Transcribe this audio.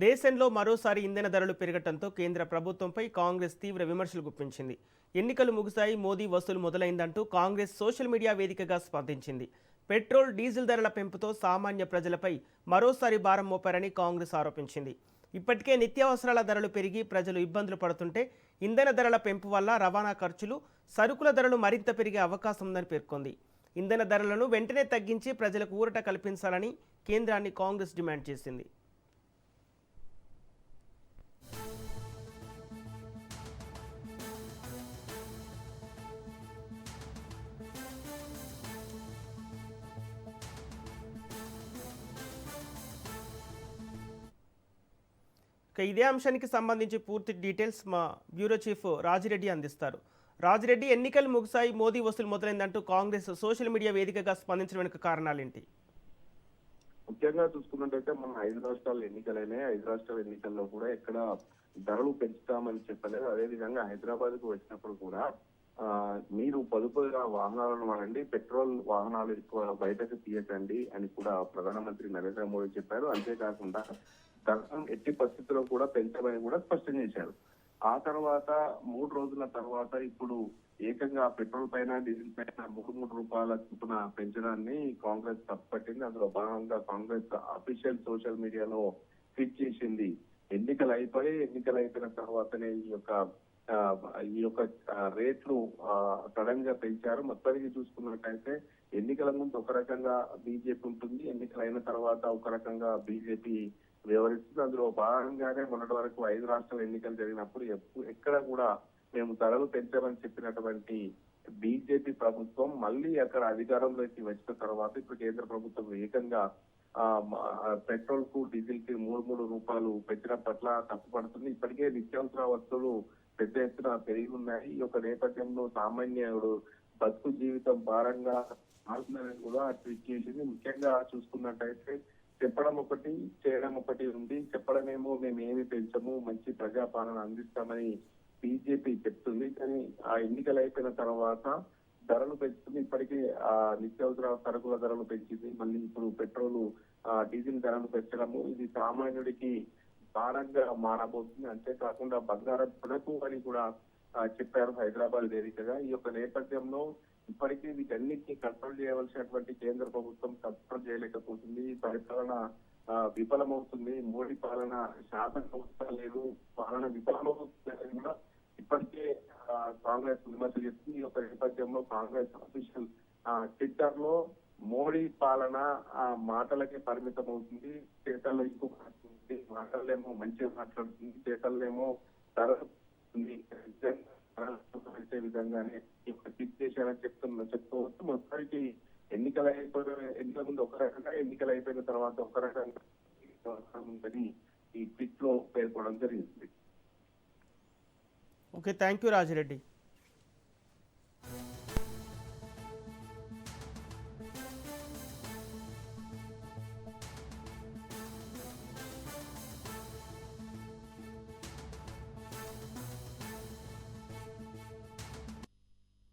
దేశంలో మరోసారి ఇంధన ధరలు పెరగడంతో కేంద్ర ప్రభుత్వంపై కాంగ్రెస్ తీవ్ర విమర్శలు గుప్పించింది. ఎన్నికలు ముగిశాయి, మోదీ వసూలు మొదలైందంటూ కాంగ్రెస్ సోషల్ మీడియా వేదికగా స్పందించింది. పెట్రోల్, డీజిల్ ధరల పెంపుతో సామాన్య ప్రజలపై మరోసారి భారం మోపారని కాంగ్రెస్ ఆరోపించింది. ఇప్పటికే నిత్యావసరాల ధరలు పెరిగి ప్రజలు ఇబ్బందులు పడుతుంటే ఇంధన ధరల పెంపు వల్ల రవాణా ఖర్చులు, సరుకుల ధరలు మరింత పెరిగే అవకాశం ఉందని పేర్కొంది. ఇంధన ధరలను వెంటనే తగ్గించి ప్రజలకు ఊరట కల్పించాలని కేంద్రాన్ని కాంగ్రెస్ డిమాండ్ చేసింది. ఇదే అంశానికి సంబంధించి పూర్తి డీటెయిల్స్ మా బ్యూరో చీఫ్ రాజిరెడ్డి అందిస్తారు. రాజిరెడ్డి, ఎన్నికలు ముగిశాయి, మోదీ వసూలు మొదలైందంటూ కాంగ్రెస్ సోషల్ మీడియా వేదికగా స్పందించడం వెనుక కారణాలేంటి? ముఖ్యంగా చూసుకున్నట్టయితే మన 5 రాష్ట్రాల ఎన్నికలైనాయి. 5 రాష్ట్రాల ఎన్నికల్లో కూడా ఎక్కడ ధరలు పెంచుతామని చెప్పలేదు. అదేవిధంగా హైదరాబాద్ కు వచ్చినప్పుడు కూడా మీరు పొదుపుగా వాహనాలను వాడండి, పెట్రోల్ వాహనాలు ఎక్కువ బయటకు తీయకండి అని కూడా ప్రధానమంత్రి నరేంద్ర మోడీ చెప్పారు. అంతేకాకుండా ధరలను ఎట్టి పరిస్థితుల్లో కూడా పెంచమని కూడా స్పష్టం చేశారు. ఆ తర్వాత 3 రోజుల తర్వాత ఇప్పుడు ఏకంగా పెట్రోల్ పైన, డీజిల్ పైన 3 రూపాయల చొప్పున పెంచడాన్ని కాంగ్రెస్ తప్పుపట్టింది. అందులో భాగంగా కాంగ్రెస్ అఫీషియల్ సోషల్ మీడియాలో ట్వీట్ చేసింది. ఎన్నికలు అయిపోయిన తర్వాతనే ఈ యొక్క రేట్లు సడన్ గా పెంచారు. మొత్తానికి చూసుకున్నట్టయితే ఎన్నికల ముందు ఒక రకంగా బీజేపీ ఉంటుంది, ఎన్నికలైన తర్వాత ఒక రకంగా బీజేపీ వ్యవహరిస్తుంది. అందులో భాగంగానే మొన్నటి వరకు 5 రాష్ట్రాల ఎన్నికలు జరిగినప్పుడు ఎక్కడ కూడా మేము ధరలు పెంచామని చెప్పినటువంటి బీజేపీ ప్రభుత్వం మళ్ళీ అక్కడ అధికారంలోకి వచ్చిన తర్వాత ఇప్పుడు కేంద్ర ప్రభుత్వం ఏకంగా పెట్రోల్ కు, డీజిల్ కి 3 రూపాయలు పెంచడం పట్ల తప్పుపడుతుంది. ఇప్పటికే నిత్యావసర వస్తువులు పెద్ద ఎత్తున పెరిగి ఉన్నాయి. ఈ యొక్క నేపథ్యంలో సామాన్యుడు బతుకు జీవితం భారంగా మారుతుందని కూడా ట్వీట్ చేసింది. ముఖ్యంగా చూసుకున్నట్టయితే చెప్పడం ఒకటి, చేయడం ఒకటి ఉంది. చెప్పడమేమో మేము ఏమి పెంచము, మంచి ప్రజాపాలన అందిస్తామని బీజేపీ చెప్తుంది. కానీ ఆ ఎన్నికలు అయిపోయిన తర్వాత ధరలు పెంచుతుంది. ఇప్పటికే నిత్యావసర సరుకుల ధరలు పెంచింది. మళ్ళీ ఇప్పుడు పెట్రోల్, డీజిల్ ధరలు పెంచడము ఇది సామాన్యుడికి భారంగా మారబోతుంది. అంతేకాకుండా బంగారం కొనకు అని కూడా చెప్పారు హైదరాబాద్ వేదికగా. ఈ యొక్క నేపథ్యంలో ఇప్పటికీ వీటన్నిటిని కంట్రోల్ చేయవలసినటువంటి కేంద్ర ప్రభుత్వం కంట్రోల్ చేయలేకపోతుంది. పరిపాలన విఫలమవుతుంది. మోడీ పాలన శాతం లేదు, పాలన విఫలమవుతుందని కూడా ఇప్పటికే కాంగ్రెస్ విమర్శ చేస్తుంది. ఈ యొక్క నేపథ్యంలో కాంగ్రెస్ అఫీషియల్ ట్విట్టర్ లో మోడీ పాలన మాటలకే పరిమితం అవుతుంది, చేతల్లో ఎక్కువ మాట్లాడుతుంది. మాటలేమో మంచిగా మాట్లాడుతుంది, చేతల్లేమో పెట్టే విధంగానే ట్వీట్ చేశారని చెప్పుకోవచ్చు. మొత్తానికి ఎన్నికల ముందు ఒక రకంగా, ఎన్నికలు అయిపోయిన తర్వాత ఒక రకంగా ఉందని ఈ ట్వీట్ లో పేర్కొనడం జరిగింది. Okay, thank you Rajireddy.